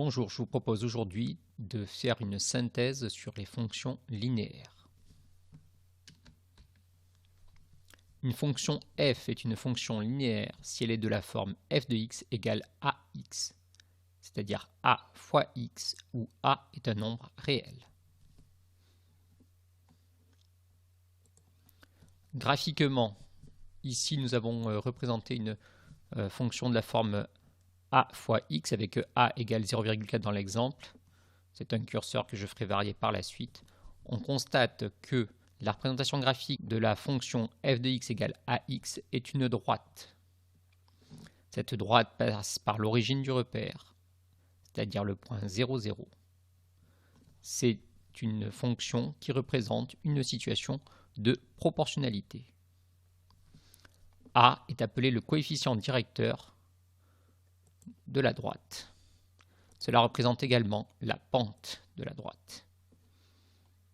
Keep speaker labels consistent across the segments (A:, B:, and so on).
A: Bonjour, je vous propose aujourd'hui de faire une synthèse sur les fonctions linéaires. Une fonction f est une fonction linéaire si elle est de la forme f de x égale ax, c'est-à-dire a fois x où a est un nombre réel. Graphiquement, ici nous avons représenté une fonction de la forme a fois x avec a égale 0,4 dans l'exemple. C'est un curseur que je ferai varier par la suite. On constate que la représentation graphique de la fonction f de x égale ax est une droite. Cette droite passe par l'origine du repère, c'est-à-dire le point 0, 0. C'est une fonction qui représente une situation de proportionnalité. A est appelé le coefficient directeur de la droite. Cela représente également la pente de la droite,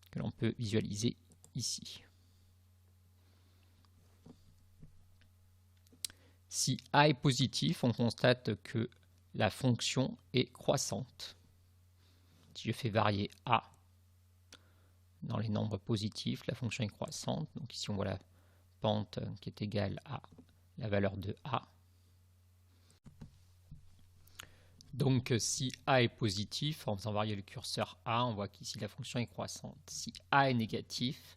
A: que l'on peut visualiser ici. Si a est positif, on constate que la fonction est croissante. Si je fais varier a dans les nombres positifs, la fonction est croissante. Donc ici on voit la pente qui est égale à la valeur de a. Donc si a est positif, en faisant varier le curseur a, on voit qu'ici la fonction est croissante. Si a est négatif,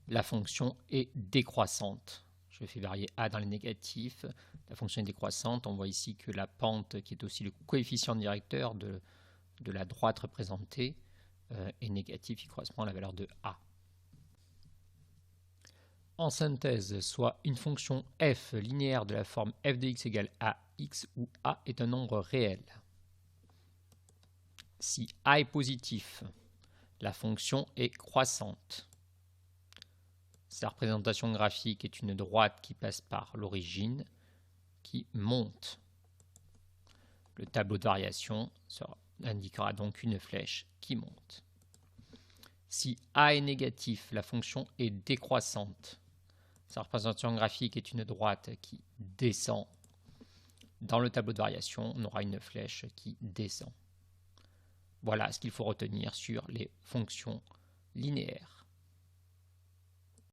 A: la fonction est décroissante. Je fais varier a dans les négatifs, la fonction est décroissante. On voit ici que la pente, qui est aussi le coefficient directeur de la droite représentée, est négative, qui correspond à la valeur de a. En synthèse, soit une fonction f linéaire de la forme f de x égale ax où a est un nombre réel. Si a est positif, la fonction est croissante. Sa représentation graphique est une droite qui passe par l'origine, qui monte. Le tableau de variation indiquera donc une flèche qui monte. Si a est négatif, la fonction est décroissante. Sa représentation graphique est une droite qui descend. Dans le tableau de variation, on aura une flèche qui descend. Voilà ce qu'il faut retenir sur les fonctions linéaires.